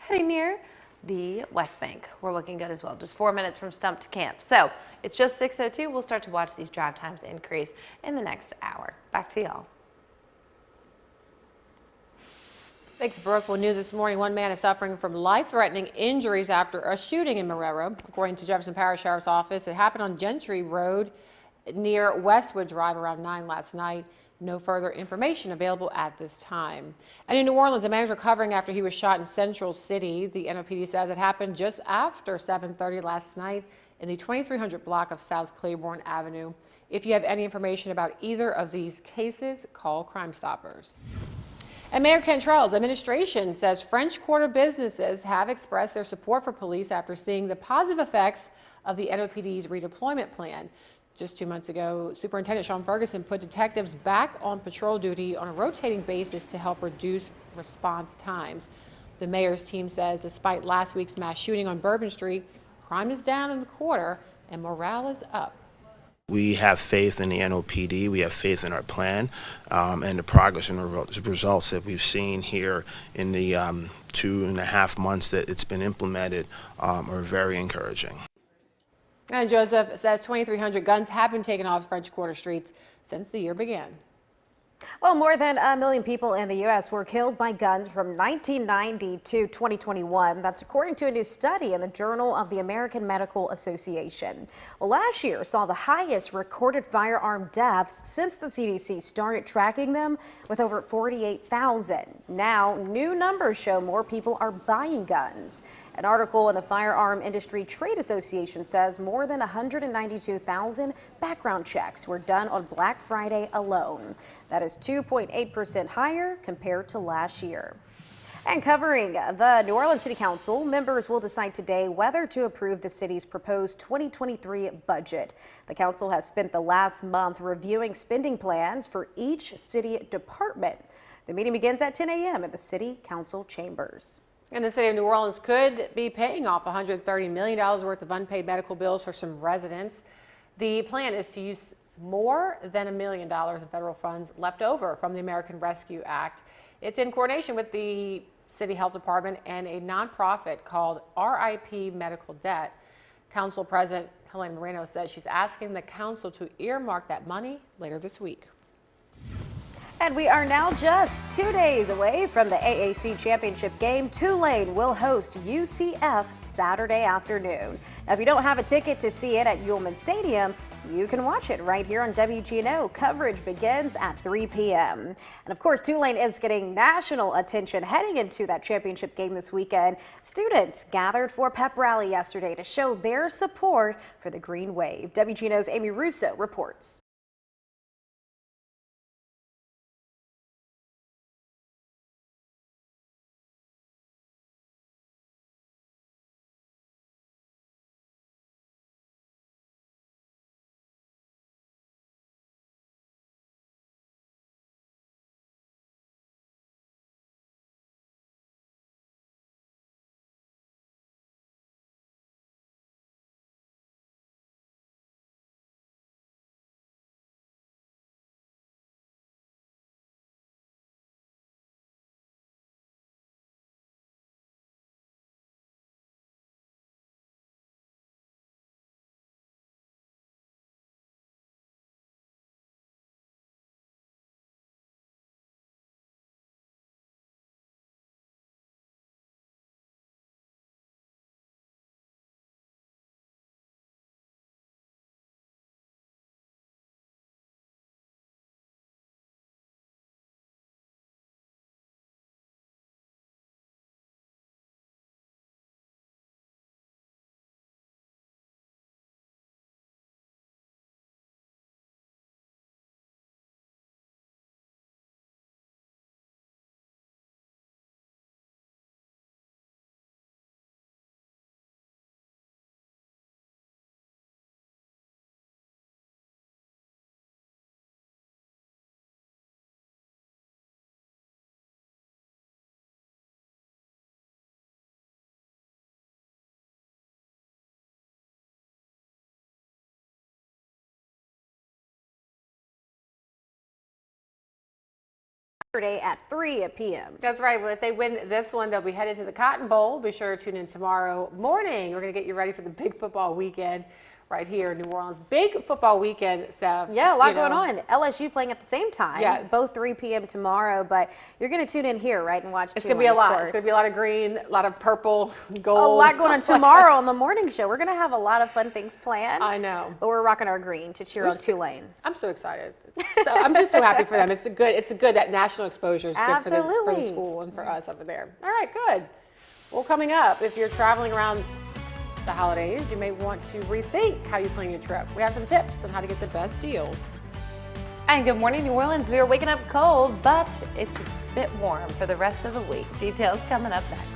heading near the West Bank. We're looking good as well, just 4 minutes from stump to camp. So it's just 6:02. We'll start to watch these drive times increase in the next hour. Back to y'all. Thanks, Brooke. Well, new this morning, one man is suffering from life-threatening injuries after a shooting in Marrero. According to Jefferson Parish Sheriff's Office, it happened on Gentry Road near Westwood Drive around 9 last night. No further information available at this time. And in New Orleans, a man is recovering after he was shot in Central City. The NOPD says it happened just after 7:30 last night in the 2300 block of South Claiborne Avenue. If you have any information about either of these cases, call Crime Stoppers. And Mayor Cantrell's administration says French Quarter businesses have expressed their support for police after seeing the positive effects of the NOPD's redeployment plan. Just 2 months ago, Superintendent Sean Ferguson put detectives back on patrol duty on a rotating basis to help reduce response times. The mayor's team says despite last week's mass shooting on Bourbon Street, crime is down in the quarter and morale is up. We have faith in the NOPD, we have faith in our plan, and the progress and the results that we've seen here in the 2.5 months that it's been implemented are very encouraging. And Joseph says 2,300 guns have been taken off French Quarter streets since the year began. Well, more than 1 million people in the U.S. were killed by guns from 1990 to 2021. That's according to a new study in the Journal of the American Medical Association. Well, last year saw the highest recorded firearm deaths since the CDC started tracking them, with over 48,000. Now, new numbers show more people are buying guns. An article in the Firearm Industry Trade Association says more than 192,000 background checks were done on Black Friday alone. That is 2.8% higher compared to last year. And covering the New Orleans City Council, members will decide today whether to approve the city's proposed 2023 budget. The council has spent the last month reviewing spending plans for each city department. The meeting begins at 10 a.m. at the City Council chambers. And the city of New Orleans could be paying off $130 million worth of unpaid medical bills for some residents. The plan is to use more than $1 million in federal funds left over from the American Rescue Act. It's in coordination with the City Health Department and a nonprofit called RIP Medical Debt. Council President Helene Moreno says she's asking the council to earmark that money later this week. And we are now just 2 days away from the AAC championship game. Tulane will host UCF Saturday afternoon. Now, if you don't have a ticket to see it at Ullman Stadium, you can watch it right here on WGNO. Coverage begins at 3 p.m. And of course, Tulane is getting national attention heading into that championship game this weekend. Students gathered for a pep rally yesterday to show their support for the Green Wave. WGNO's Amy Russo reports. Saturday at 3 p.m. That's right. Well, if they win this one, they'll be headed to the Cotton Bowl. Be sure to tune in tomorrow morning. We're going to get you ready for the big football weekend right here in New Orleans. Big football weekend, Steph. Yeah, a lot going on. LSU playing at the same time. Yes. Both 3 p.m. tomorrow, but you're going to tune in here, right, and watch It's going to be a lot. It's going to be a lot of green, a lot of purple, gold. A lot going on tomorrow on the morning show. We're going to have a lot of fun things planned. I know. But we're rocking our green to cheer on Tulane. I'm so excited. So I'm just so happy for them. It's good. That national exposure is good for the school and for us over there. All right, good. Well, coming up, if you're traveling around the holidays, you may want to rethink how you plan your trip. We have some tips on how to get the best deals. And good morning, New Orleans. We are waking up cold, but it's a bit warm for the rest of the week. Details coming up next.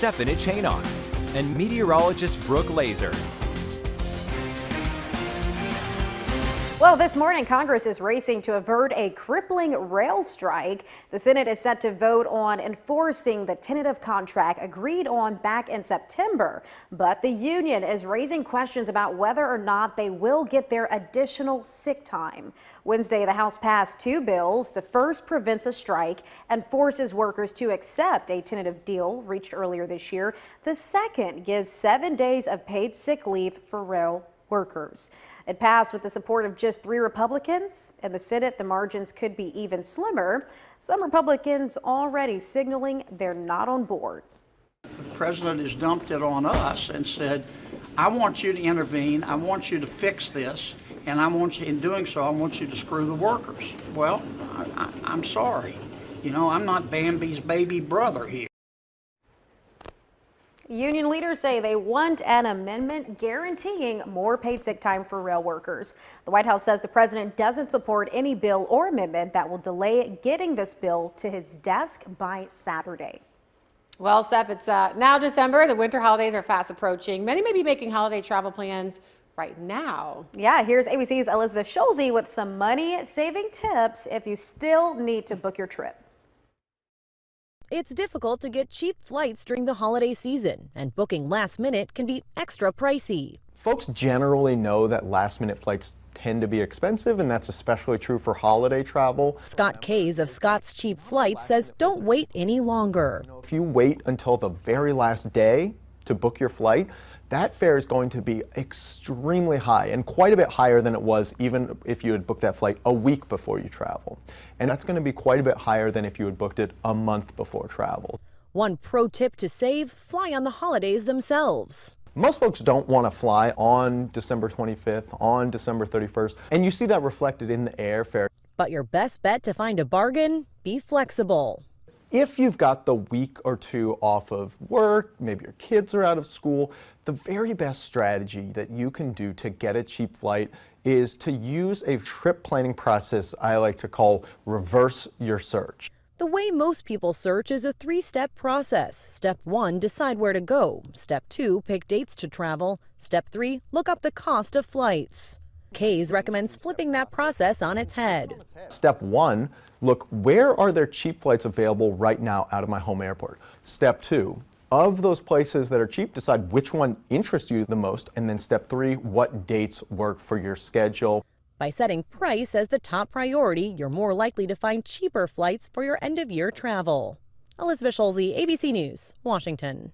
Stephanie Chainon and meteorologist Brooke Laser. Well, this morning, Congress is racing to avert a crippling rail strike. The Senate is set to vote on enforcing the tentative contract agreed on back in September. But the union is raising questions about whether or not they will get their additional sick time. Wednesday, the House passed 2 bills. The first prevents a strike and forces workers to accept a tentative deal reached earlier this year. The second gives 7 days of paid sick leave for rail workers. It passed with the support of just 3 Republicans. In the Senate, the margins could be even slimmer. Some Republicans already signaling they're not on board. The president has dumped it on us and said, I want you to intervene. I want you to fix this. And I want you, in doing so, I want you to screw the workers. Well, I'm sorry. You know, I'm not Bambi's baby brother here. Union leaders say they want an amendment guaranteeing more paid sick time for rail workers. The White House says the president doesn't support any bill or amendment that will delay getting this bill to his desk by Saturday. Well, Steph, it's now December. The winter holidays are fast approaching. Many may be making holiday travel plans right now. Yeah, here's ABC's Elizabeth Schulze with some money-saving tips if you still need to book your trip. It's difficult to get cheap flights during the holiday season, and booking last minute can be extra pricey. Folks generally know that last-minute flights tend to be expensive, and that's especially true for holiday travel. Scott Kays of Scott's Cheap Flights says don't wait any longer. If you wait until the very last day to book your flight, that fare is going to be extremely high, and quite a bit higher than it was even if you had booked that flight a week before you travel. And that's going to be quite a bit higher than if you had booked it a month before travel. One pro tip to save: fly on the holidays themselves. Most folks don't want to fly on December 25th, on December 31st, and you see that reflected in the airfare. But your best bet to find a bargain: be flexible. If you've got the week or two off of work, maybe your kids are out of school, the very best strategy that you can do to get a cheap flight is to use a trip planning process I like to call reverse your search. The way most people search is a 3-step process. Step 1, decide where to go. Step 2, pick dates to travel. Step 3, look up the cost of flights. Kays recommends flipping that process on its head. Step 1, look where are there cheap flights available right now out of my home airport. Step 2, of those places that are cheap, decide which one interests you the most. And then step 3, what dates work for your schedule. By setting price as the top priority, you're more likely to find cheaper flights for your end-of-year travel. Elizabeth Schulze, ABC News, Washington.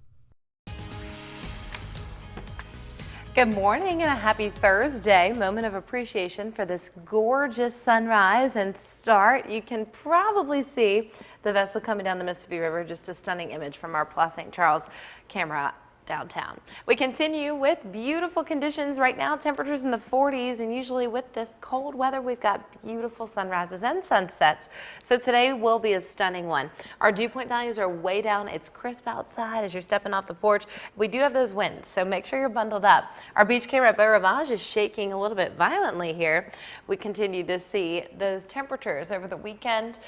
Good morning and a happy Thursday. Moment of appreciation for this gorgeous sunrise and start. You can probably see the vessel coming down the Mississippi River, just a stunning image from our Plus St. Charles camera downtown. We continue with beautiful conditions right now, temperatures in the 40s, and usually with this cold weather, we've got beautiful sunrises and sunsets. So today will be a stunning one. Our dew point values are way down. It's crisp outside as you're stepping off the porch. We do have those winds, so make sure you're bundled up. Our beach camera at Beau Rivage is shaking a little bit violently here. We continue to see those temperatures over the weekend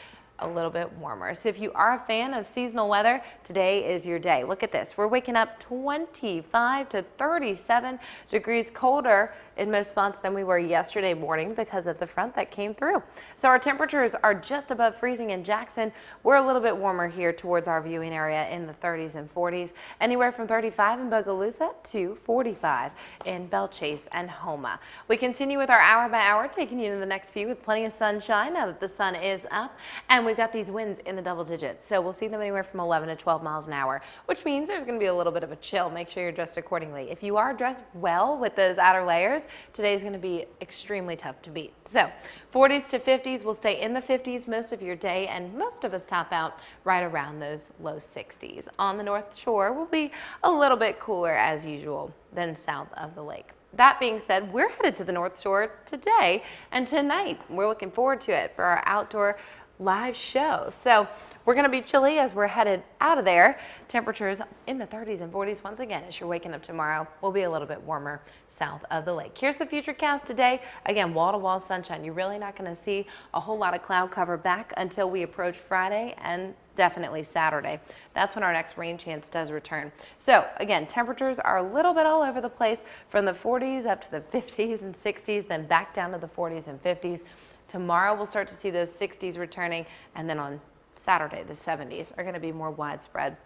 a little bit warmer. So if you are a fan of seasonal weather, today is your day. Look at this. We're waking up 25 to 37 degrees colder in most spots than we were yesterday morning because of the front that came through. So our temperatures are just above freezing in Jackson. We're a little bit warmer here towards our viewing area in the 30s and 40s, anywhere from 35 in Bogalusa to 45 in Belchase and Homa. We continue with our hour by hour, taking you into the next few with plenty of sunshine now that the sun is up, and we've got these winds in the double digits. So we'll see them anywhere from 11 to 12 miles an hour, which means there's going to be a little bit of a chill. Make sure you're dressed accordingly. If you are dressed well with those outer layers, today is going to be extremely tough to beat. So 40s to 50s will stay in the 50s most of your day, and most of us top out right around those low 60s. On the North Shore will be a little bit cooler as usual than south of the lake. That being said, we're headed to the North Shore today and tonight. We're looking forward to it for our outdoor live show. So we're going to be chilly as we're headed out of there. Temperatures in the 30s and 40s once again as you're waking up tomorrow. Will be a little bit warmer south of the lake. Here's the futurecast today. Again, wall-to-wall sunshine. You're really not going to see a whole lot of cloud cover back until we approach Friday and definitely Saturday. That's when our next rain chance does return. So again, temperatures are a little bit all over the place from the 40s up to the 50s and 60s, then back down to the 40s and 50s. Tomorrow we'll start to see those 60s returning, and then on Saturday the 70s are going to be more widespread.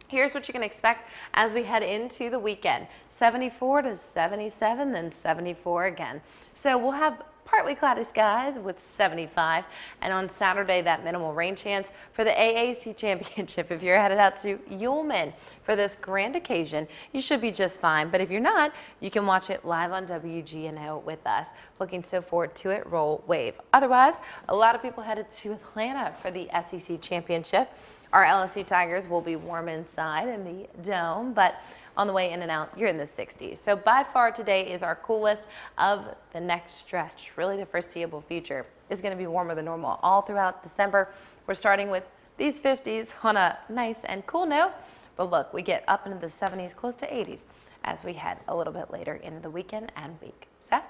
Here's what you can expect as we head into the weekend. 74 to 77, then 74 again. So we'll have partly cloudy skies with 75, and on Saturday that minimal rain chance for the AAC Championship. If you're headed out to Ullman for this grand occasion, you should be just fine, but if you're not, you can watch it live on WGNO with us. Looking so forward to it. Roll wave. Otherwise, a lot of people headed to Atlanta for the SEC Championship. Our LSU Tigers will be warm inside in the dome, but On the way in and out, you're in the 60s. So by far today is our coolest of the next stretch. Really the foreseeable future is going to be warmer than normal all throughout December. We're starting with these 50s on a nice and cool note. But look, we get up into the 70s, close to 80s as we head a little bit later into the weekend and week. Seth?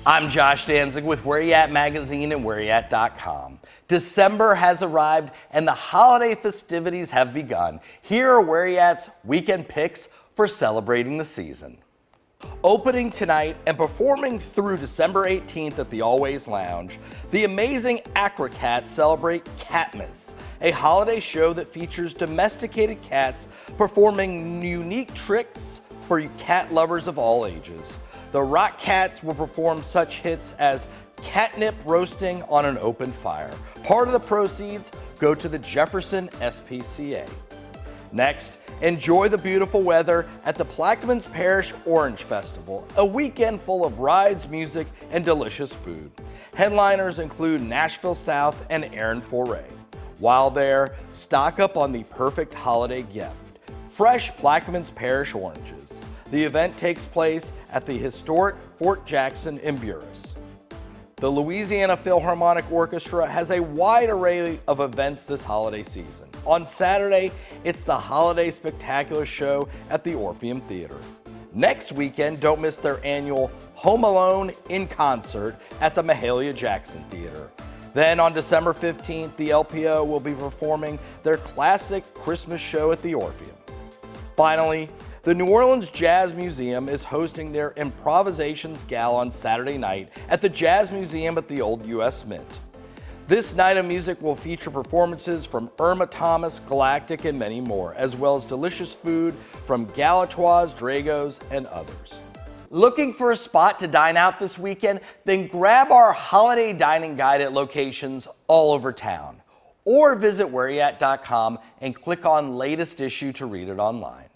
I'm Josh Danzig with Where You At Magazine and WhereYouAt.com. December has arrived and the holiday festivities have begun. Here are Where You At's weekend picks for celebrating the season. Opening tonight and performing through December 18th at the Always Lounge, the amazing Acrocats celebrate Catmas, a holiday show that features domesticated cats performing unique tricks for you cat lovers of all ages. The Rock Cats will perform such hits as catnip roasting on an open fire. Part of the proceeds go to the Jefferson SPCA. Next, enjoy the beautiful weather at the Plaquemines Parish Orange Festival, a weekend full of rides, music, and delicious food. Headliners include Nashville South and Aaron Foray. While there, stock up on the perfect holiday gift, fresh Plaquemines Parish oranges. The event takes place at the historic Fort Jackson in Buras. The Louisiana Philharmonic Orchestra has a wide array of events this holiday season. On Saturday, it's the Holiday Spectacular Show at the Orpheum Theater. Next weekend, don't miss their annual Home Alone in Concert at the Mahalia Jackson Theater. Then on December 15th, the LPO will be performing their classic Christmas show at the Orpheum. Finally, the New Orleans Jazz Museum is hosting their Improvisations Gala on Saturday night at the Jazz Museum at the Old U.S. Mint. This night of music will feature performances from Irma Thomas, Galactic, and many more, as well as delicious food from Galatoire's, Drago's, and others. Looking for a spot to dine out this weekend? Then grab our holiday dining guide at locations all over town. Or visit WhereYouAt.com and click on latest issue to read it online.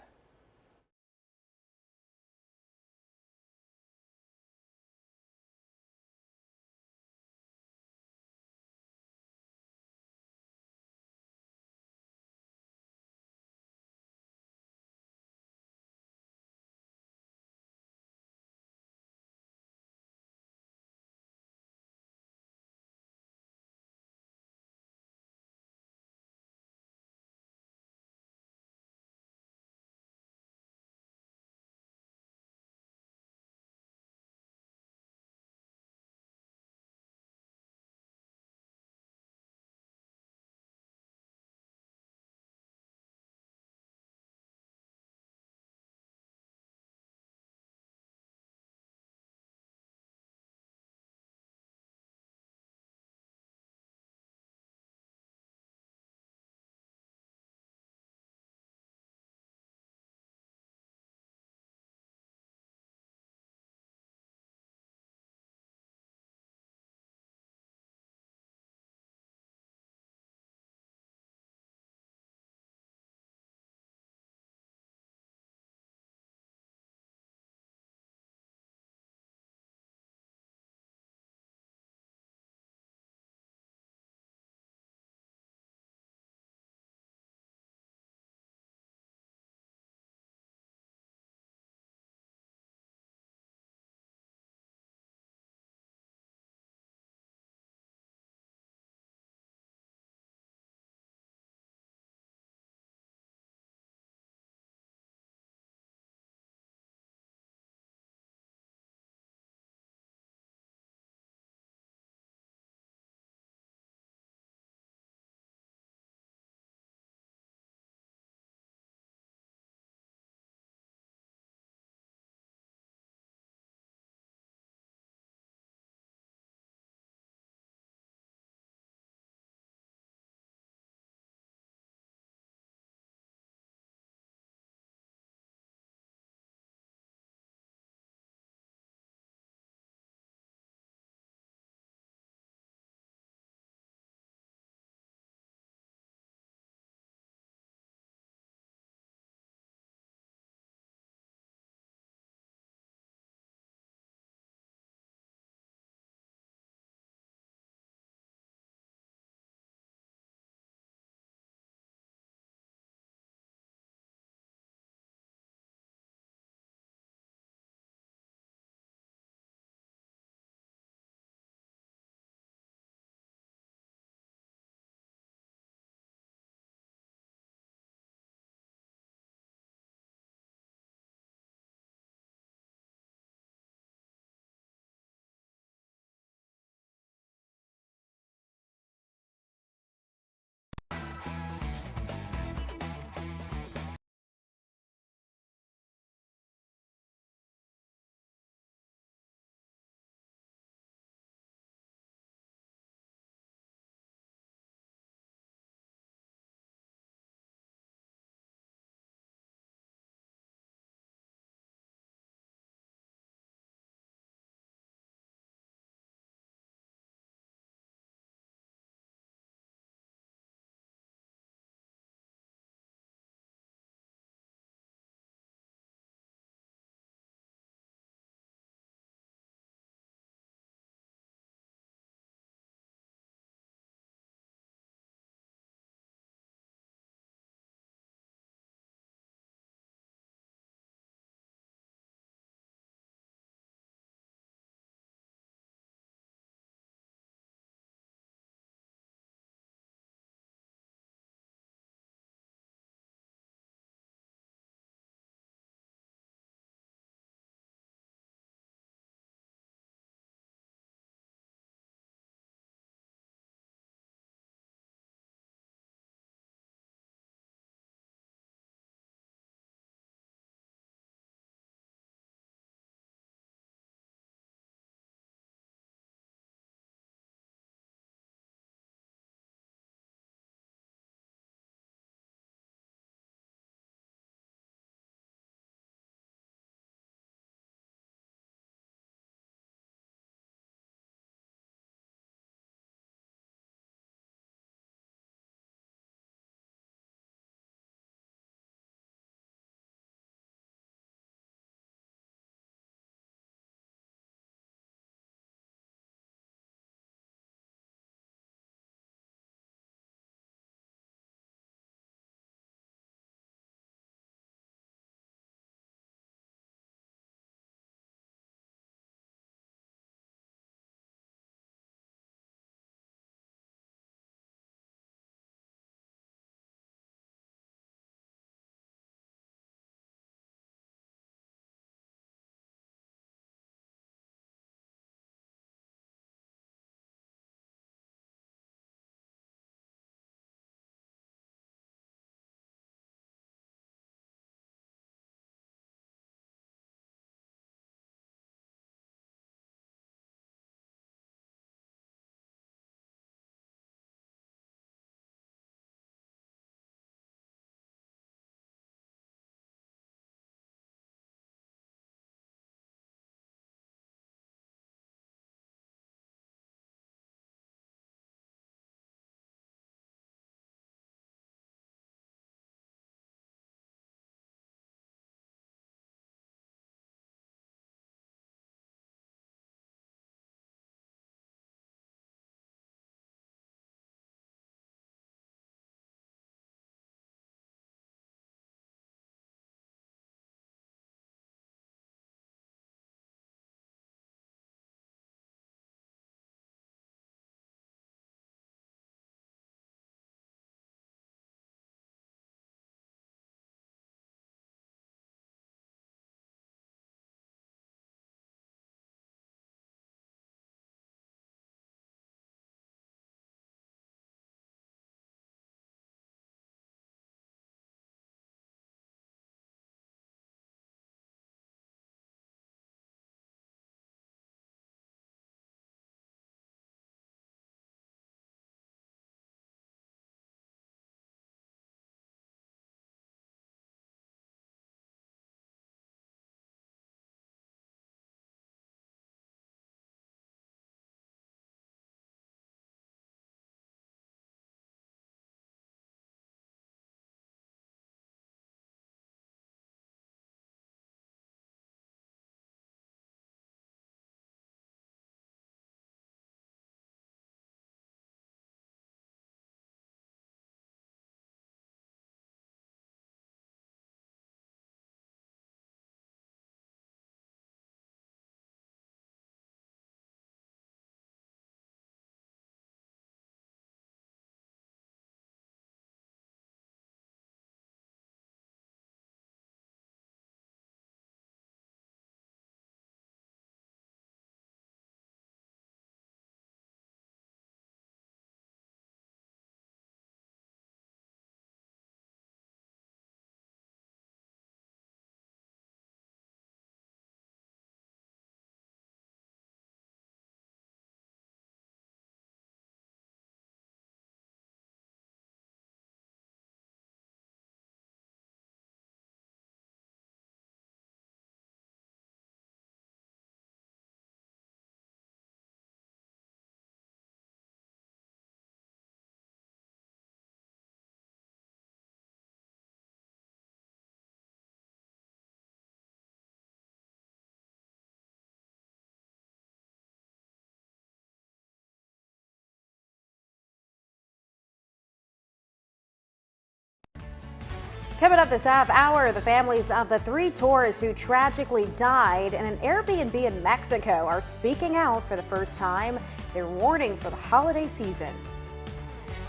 Coming up this half hour, the families of the 3 tourists who tragically died in an Airbnb in Mexico are speaking out for the first time. They're warning for the holiday season.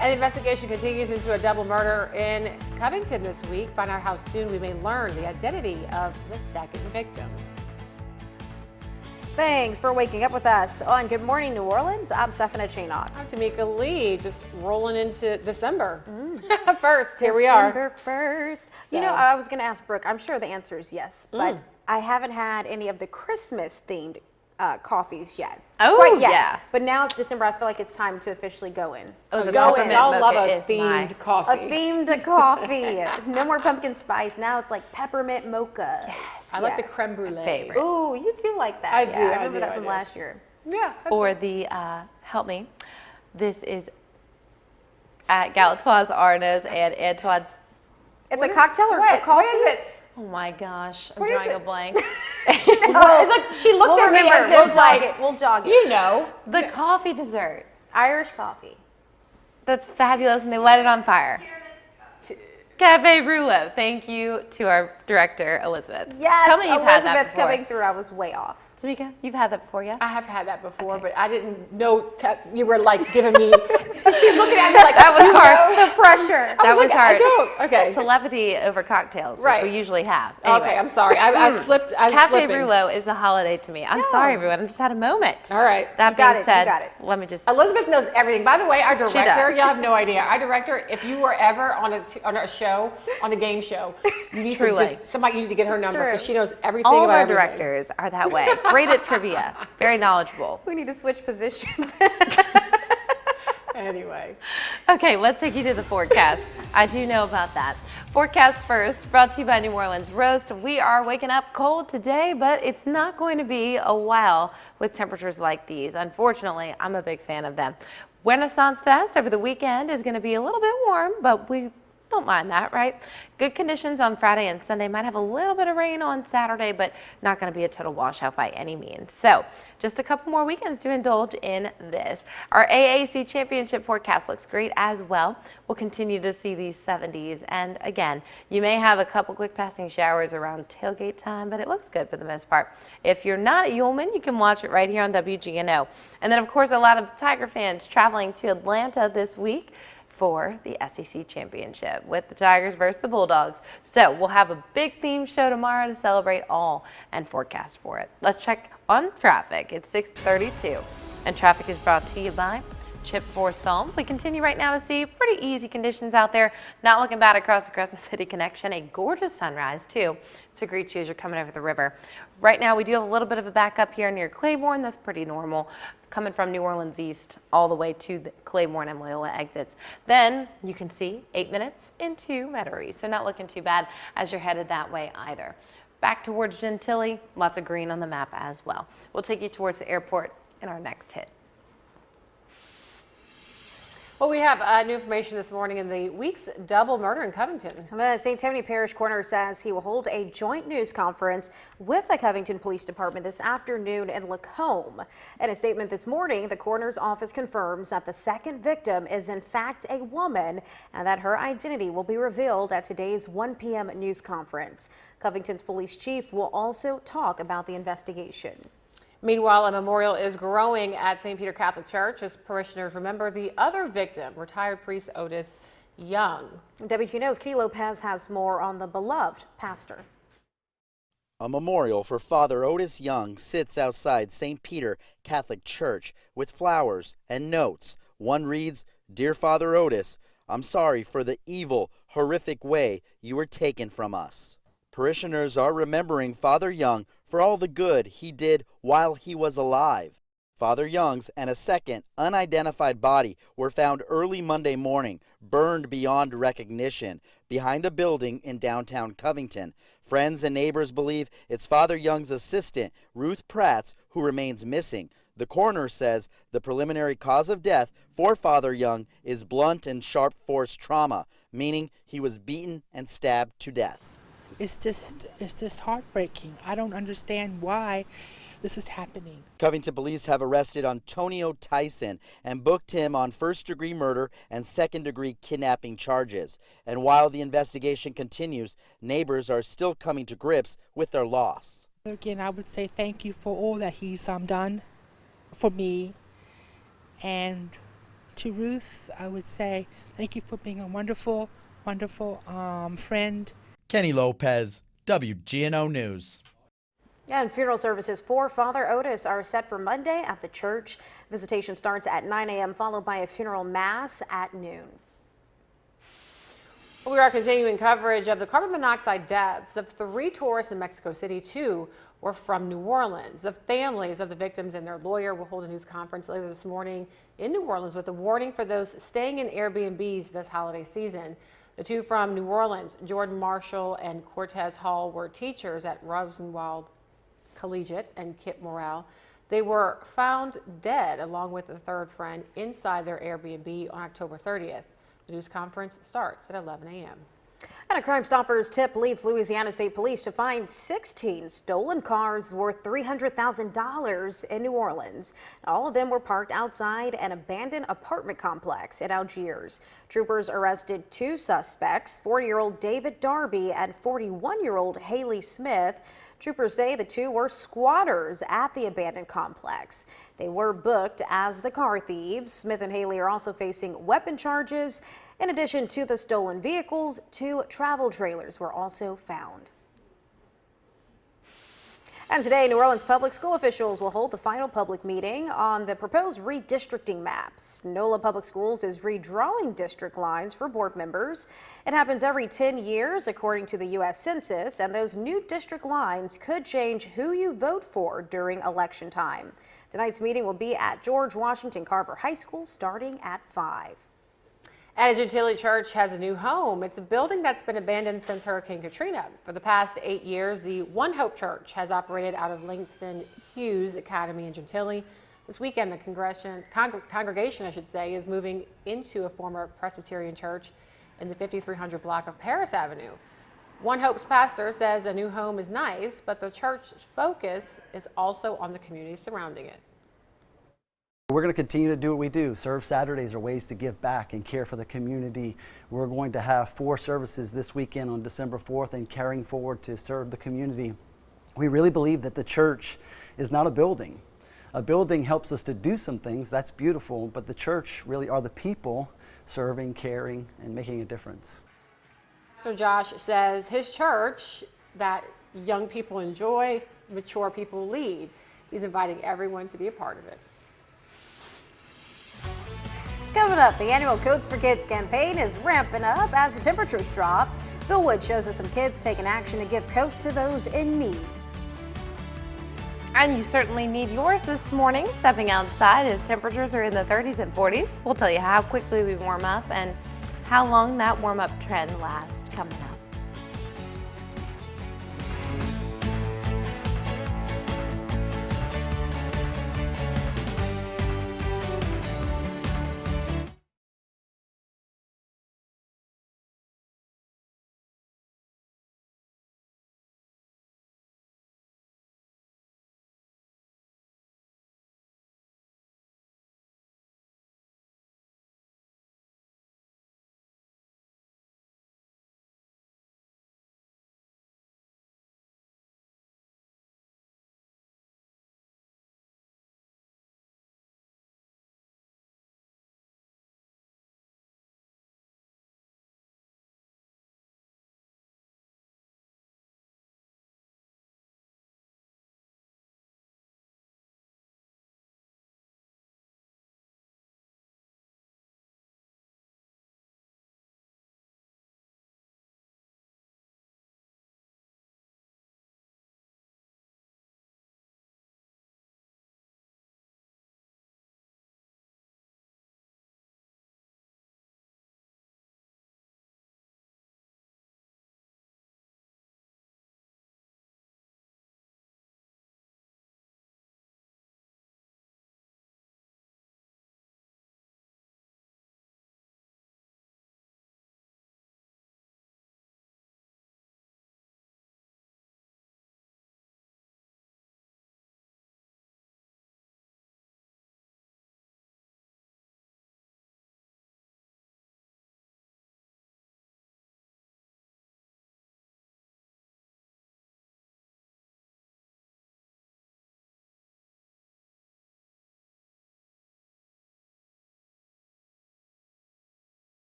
And the investigation continues into a double murder in Covington this week. Find out how soon we may learn the identity of the second victim. Thanks for waking up with us on Good Morning New Orleans. I'm Stephanie Chenock. I'm Tamika Lee, just rolling into December 1st. Here we are. December 1st. So. You know, I was going to ask Brooke, I'm sure the answer is yes, but I haven't had any of the Christmas themed coffees yet. Oh, Quite yet. yeah. But now it's December. I feel like it's time to officially go in. Oh, the go peppermint in. Y'all love mocha a is themed my- coffee. A themed coffee. No more pumpkin spice. Now it's like peppermint mochas. Yes. I like the creme brulee. Favorite. Ooh, you do like that. I do, Yeah, I I remember do, that I from do. last year. Yeah. Or the, help me, this is at Galatoire's Arnaud's and Antoine's. It's a cocktail or a What? coffee? What is it? Oh my gosh, I'm What is drawing a it? blank. Well, look, she looks We'll at me remember. as We'll if, jog like, it. We'll jog it. you know. The coffee dessert. Irish coffee. That's fabulous, and they light it on fire. Cafe Rouleau. Thank you to our director, Elizabeth. Yes, Tell me you've had that Elizabeth before. coming through. I was way off. Tamika, you've had that before, yes? I have had that before, but I didn't know you were like giving me. She's looking at me like That was hard. The pressure. That was hard. I don't. Okay. Telepathy over cocktails, which Right. we usually have. Okay, Anyway. I'm sorry. I slipped. I'm Cafe slipping. Rouleau is the holiday to me. I'm sorry, everyone. I just had a moment. All right. That You got being it, said, you got it. let me just. Elizabeth knows everything. By the way, our director, does. y'all have no idea. Our director, if you were ever on a show, on a game show, you need Truly. somebody you need to get her number true. because she knows everything All of about our everything. directors are that way. Great at trivia. Very knowledgeable. We need to switch positions. Anyway. Okay, let's take you to the forecast. I do know about that. Forecast first, brought to you by New Orleans Roast. We are waking up cold today, but it's not going to be a while with temperatures like these. Unfortunately, I'm a big fan of them. Renaissance Fest over the weekend is going to be a little bit warm, but we don't mind that, right? Good conditions on Friday and Sunday. Might have a little bit of rain on Saturday, but not going to be a total washout by any means. So just a couple more weekends to indulge in this. Our AAC championship forecast looks great as well. We'll continue to see these 70s. And again, you may have a couple quick passing showers around tailgate time, but it looks good for the most part. If you're not at Ullman, you can watch it right here on WGNO. And then, of course, a lot of Tiger fans traveling to Atlanta this week for the SEC championship with the Tigers versus the Bulldogs. So we'll have a big theme show tomorrow to celebrate all and forecast for it. Let's check on traffic. It's 6:32 and traffic is brought to you by Chip Forstall. We continue right now to see pretty easy conditions out there. Not looking bad across the Crescent City connection. A gorgeous sunrise too to greet you as you're coming over the river. Right now we do have a little bit of a backup here near Claiborne. That's pretty normal. Coming from New Orleans East all the way to the Claiborne and Loyola exits. Then you can see 8 minutes into Metairie. So not looking too bad as you're headed that way either. Back towards Gentilly, lots of green on the map as well. We'll take you towards the airport in our next hit. Well, we have new information this morning in the week's double murder in Covington. The St. Tammany Parish Coroner says he will hold a joint news conference with the Covington Police Department this afternoon in Lacombe. In a statement this morning, the coroner's office confirms that the second victim is in fact a woman and that her identity will be revealed at today's 1 p.m. news conference. Covington's police chief will also talk about the investigation. Meanwhile, a memorial is growing at St. Peter Catholic Church as parishioners remember the other victim, retired priest Otis Young. WGNO's Kenny Lopez has more on the beloved pastor. A memorial for Father Otis Young sits outside St. Peter Catholic Church with flowers and notes. One reads, "Dear Father Otis, I'm sorry for the evil, horrific way you were taken from us." Parishioners are remembering Father Young for all the good he did while he was alive. Father Young's and a second unidentified body were found early Monday morning, burned beyond recognition, behind a building in downtown Covington. Friends and neighbors believe it's Father Young's assistant, Ruth Pratts, who remains missing. The coroner says the preliminary cause of death for Father Young is blunt and sharp force trauma, meaning he was beaten and stabbed to death. It's just heartbreaking. I don't understand why this is happening. Covington police have arrested Antonio Tyson and booked him on first-degree murder and second-degree kidnapping charges. And while the investigation continues, neighbors are still coming to grips with their loss. Again, I would say thank you for all that he's done for me. And to Ruth, I would say thank you for being a wonderful, wonderful friend. Kenny Lopez, WGNO News. And funeral services for Father Otis are set for Monday at the church. Visitation starts at 9 a.m. followed by a funeral mass at noon. We are continuing coverage of the carbon monoxide deaths of 3 tourists in Mexico City. 2 were from New Orleans. The families of the victims and their lawyer will hold a news conference later this morning in New Orleans with a warning for those staying in Airbnbs this holiday season. The 2 from New Orleans, Jordan Marshall and Cortez Hall, were teachers at Rosenwald Collegiate and Kip Morrell. They were found dead along with a third friend inside their Airbnb on October 30th. The news conference starts at 11 a.m. And a Crime Stoppers tip leads Louisiana State Police to find 16 stolen cars worth $300,000 in New Orleans. All of them were parked outside an abandoned apartment complex in Algiers. Troopers arrested 2 suspects, 40-year-old David Darby and 41-year-old Haley Smith. Troopers say the 2 were squatters at the abandoned complex. They were booked as the car thieves. Smith and Haley are also facing weapon charges. In addition to the stolen vehicles, 2 travel trailers were also found. And today, New Orleans public school officials will hold the final public meeting on the proposed redistricting maps. NOLA Public Schools is redrawing district lines for board members. It happens every 10 years, according to the U.S. Census, and those new district lines could change who you vote for during election time. Tonight's meeting will be at George Washington Carver High School starting at 5. And Gentilly Church has a new home. It's a building that's been abandoned since Hurricane Katrina. For the past 8 years, the One Hope Church has operated out of Langston Hughes Academy in Gentilly. This weekend, the congregation, is moving into a former Presbyterian church in the 5300 block of Paris Avenue. One Hope's pastor says a new home is nice, but the church's focus is also on the community surrounding it. We're going to continue to do what we do. Serve Saturdays are ways to give back and care for the community. We're going to have 4 services this weekend on December 4th and carrying forward to serve the community. We really believe that the church is not a building. A building helps us to do some things, that's beautiful, but the church really are the people serving, caring, and making a difference. So Josh says his church that young people enjoy, mature people lead. He's inviting everyone to be a part of it. Coming up, the annual Coats for Kids campaign is ramping up as the temperatures drop. Bill Wood shows us some kids taking action to give coats to those in need. And you certainly need yours this morning, stepping outside as temperatures are in the 30s and 40s. We'll tell you how quickly we warm up and how long that warm-up trend lasts coming up.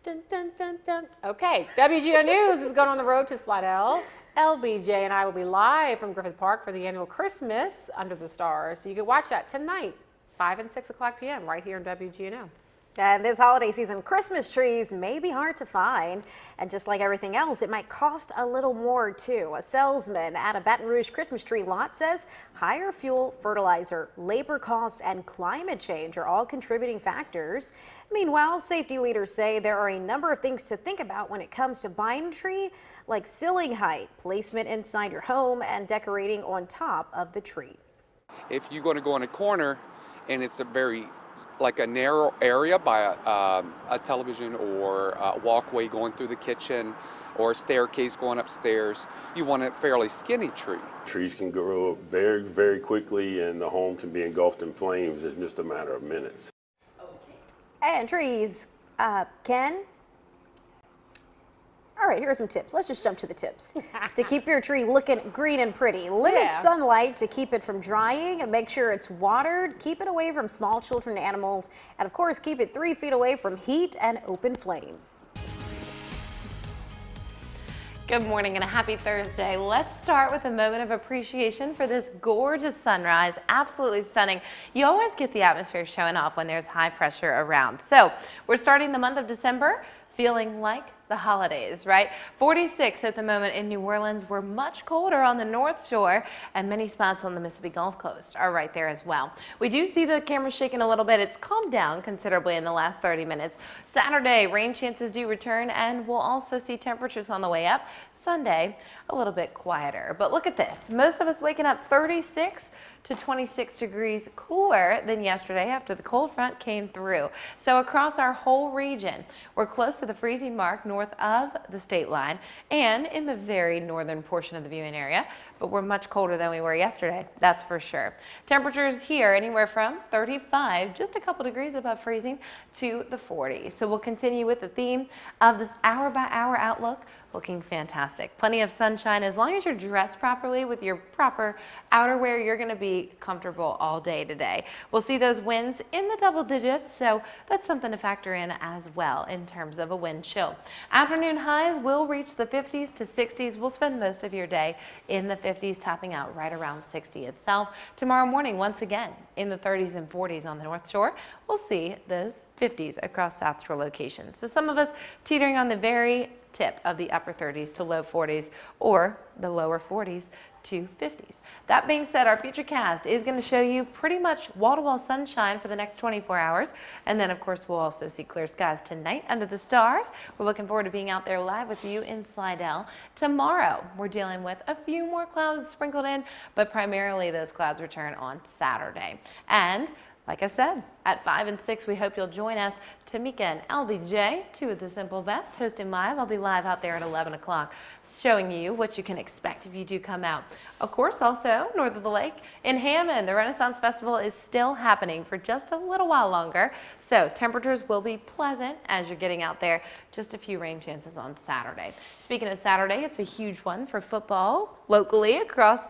Dun, dun, dun, dun. Okay, WGN News is going on the road to Slidell. LBJ and I will be live from Griffith Park for the annual Christmas Under the Stars. So you can watch that tonight, 5 and 6 o'clock p.m. right here in WGNO. And this holiday season, Christmas trees may be hard to find. And just like everything else, it might cost a little more too. A salesman at a Baton Rouge Christmas tree lot says higher fuel, fertilizer, labor costs, and climate change are all contributing factors. Meanwhile, safety leaders say there are a number of things to think about when it comes to buying a tree, like ceiling height, placement inside your home, and decorating on top of the tree. If you're going to go in a corner and it's like a narrow area by a television or a walkway going through the kitchen or a staircase going upstairs, you want a fairly skinny tree. Trees can grow very, very quickly and the home can be engulfed in flames in just a matter of minutes. And trees can... All right, here are some tips. Let's just jump to the tips. To keep your tree looking green and pretty, limit sunlight to keep it from drying, and make sure it's watered. Keep it away from small children and animals. And of course, keep it 3 feet away from heat and open flames. Good morning and a happy Thursday. Let's start with a moment of appreciation for this gorgeous sunrise. Absolutely stunning. You always get the atmosphere showing off when there's high pressure around. So we're starting the month of December feeling like the holidays, right? 46 at the moment in New Orleans. We're much colder on the North Shore, and many spots on the Mississippi Gulf Coast are right there as well. We do see the camera shaking a little bit. It's calmed down considerably in the last 30 minutes. Saturday, rain chances do return, and we'll also see temperatures on the way up. Sunday, a little bit quieter. But look at this. Most of us waking up 36 to 26 degrees cooler than yesterday after the cold front came through. So across our whole region, we're close to the freezing mark north of the state line and in the very northern portion of the viewing area, but we're much colder than we were yesterday, that's for sure. Temperatures here anywhere from 35, just a couple degrees above freezing, to the 40s. So we'll continue with the theme of this hour-by-hour outlook. Looking fantastic. Plenty of sunshine. As long as you're dressed properly with your proper outerwear, you're going to be comfortable all day today. We'll see those winds in the double digits, so that's something to factor in as well in terms of a wind chill. Afternoon highs will reach the 50s to 60s. We'll spend most of your day in the 50s, topping out right around 60 itself. Tomorrow morning, once again, in the 30s and 40s on the North Shore. We'll see those 50s across South Shore locations. So some of us teetering on the very tip of the upper 30s to low 40s or the lower 40s to 50s. That being said, our Futurecast is going to show you pretty much wall-to-wall sunshine for the next 24 hours. And then, of course, we'll also see clear skies tonight under the stars. We're looking forward to being out there live with you in Slidell. Tomorrow, we're dealing with a few more clouds sprinkled in, but primarily those clouds return on Saturday. And like I said, at 5 and 6, we hope you'll join us. Tamika and LBJ, two of the Simple Best, hosting live. I'll be live out there at 11 o'clock, showing you what you can expect if you do come out. Of course, also, north of the lake, in Hammond, the Renaissance Festival is still happening for just a little while longer. So temperatures will be pleasant as you're getting out there. Just a few rain chances on Saturday. Speaking of Saturday, it's a huge one for football locally across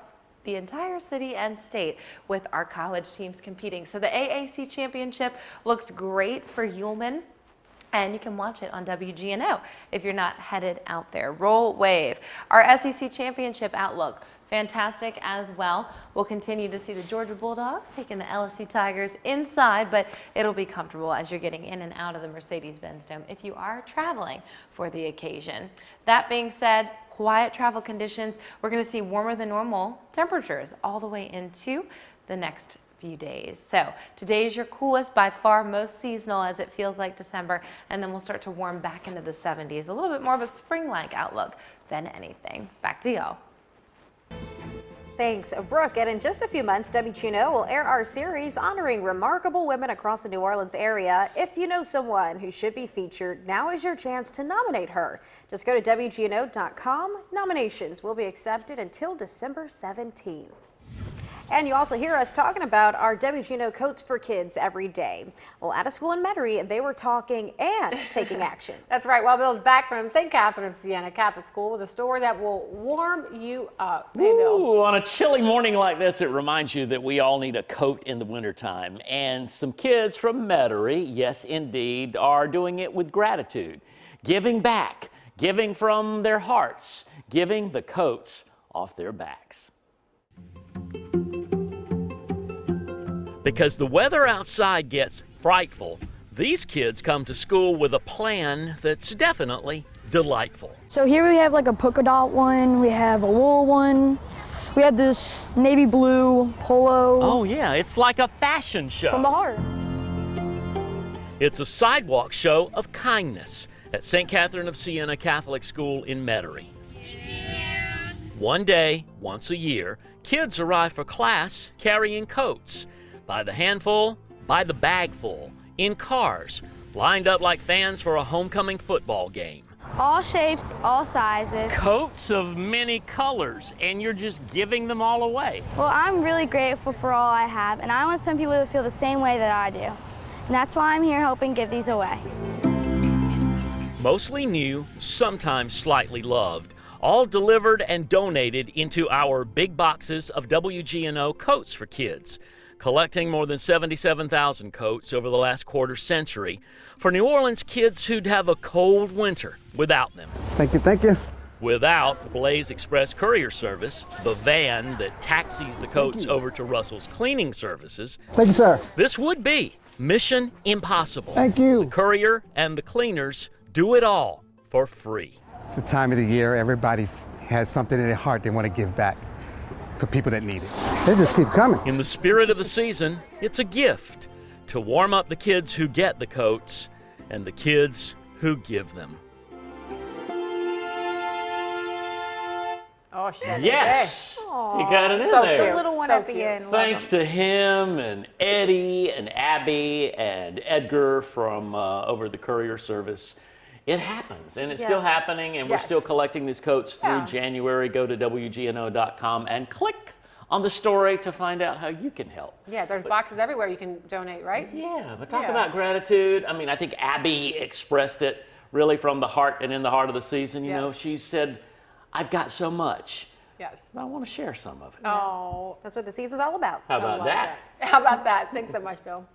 the entire city and state with our college teams competing. So the AAC championship looks great for Ullman, and you can watch it on WGNO if you're not headed out there. Roll Wave. Our SEC championship outlook, fantastic as well. We'll continue to see the Georgia Bulldogs taking the LSU Tigers inside, but it'll be comfortable as you're getting in and out of the Mercedes-Benz Dome if you are traveling for the occasion. That being said, quiet travel conditions. We're going to see warmer than normal temperatures all the way into the next few days. So today is your coolest, by far most seasonal as it feels like December, and then we'll start to warm back into the 70s. A little bit more of a spring-like outlook than anything. Back to y'all. Thanks, Brooke. And in just a few months, WGNO will air our series honoring remarkable women across the New Orleans area. If you know someone who should be featured, now is your chance to nominate her. Just go to WGNO.com. Nominations will be accepted until December 17th. And you also hear us talking about our WGNO Coats for Kids every day. Well, at a school in Metairie, they were talking and taking action. That's right. Well, Bill's back from St. Catherine of Siena Catholic School with a story that will warm you up. Hey, Bill. Ooh, on a chilly morning like this, it reminds you that we all need a coat in the wintertime. And some kids from Metairie, yes indeed, are doing it with gratitude. giving back, giving from their hearts, giving the coats off their backs. Because the weather outside gets frightful, these kids come to school with a plan that's definitely delightful. So here we have like a polka dot one, we have a wool one, we have this navy blue polo. Oh yeah, it's like a fashion show. From the heart. It's a sidewalk show of kindness at St. Catherine of Siena Catholic School in Metairie. One day, once a year, kids arrive for class carrying coats. By the handful, by the bagful, in cars, lined up like fans for a homecoming football game. All shapes, all sizes. Coats of many colors, and you're just giving them all away. Well, I'm really grateful for all I have, and I want some people to feel the same way that I do. And that's why I'm here helping give these away. Mostly new, sometimes slightly loved, all delivered and donated into our big boxes of WGNO Coats for Kids, collecting more than 77,000 coats over the last quarter century for New Orleans kids who'd have a cold winter without them. Thank you, thank you. Without the Blaze Express Courier Service, the van that taxis the coats over to Russell's cleaning services, Thank you, sir. this would be mission impossible. Thank you. The courier and the cleaners do it all for free. It's the time of the year everybody has something in their heart they want to give back for people that need it. They just keep coming. In the spirit of the season, it's a gift to warm up the kids who get the coats and the kids who give them. Oh, shit. Yes! Aw, You got it in so there. cute. The little one So at the cute. end. Thanks to him and Eddie and Abby and Edgar from over the courier service. It happens, and it's still happening, and we're still collecting these coats through January. Go to WGNO.com and click on the story to find out how you can help. Yeah, there's boxes everywhere you can donate, right? Yeah, but talk about gratitude. I mean, I think Abby expressed it really from the heart and in the heart of the season. You know, she said, I've got so much. Yes. I want to share some of it. Oh. That's what the season's all about. How about that? How about that? Thanks so much, Bill.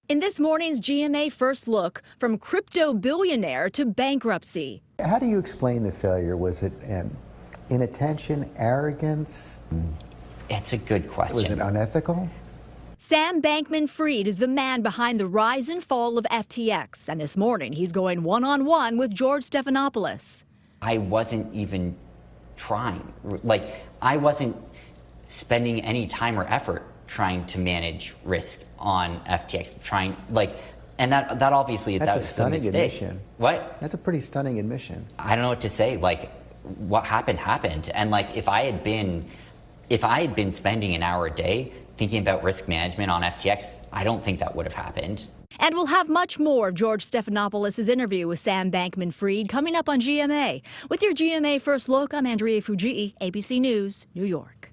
In this morning's GMA First Look, from crypto billionaire to bankruptcy. How do you explain the failure? Was it inattention, arrogance? It's a good question. Was it unethical? Sam Bankman-Fried is the man behind the rise and fall of FTX, and this morning he's going one-on-one with George Stephanopoulos. I wasn't even trying. Like, I wasn't spending any time or effort trying to manage risk on FTX, and that obviously That's that a was stunning a mistake. admission. What? That's a pretty stunning admission. I don't know what to say. Like, what happened, and like if I had been spending an hour a day thinking about risk management on FTX, I don't think that would have happened. And we'll have much more of George Stephanopoulos' interview with Sam Bankman-Fried coming up on GMA. With your GMA First Look, I'm Andrea Fujii, ABC News, New York.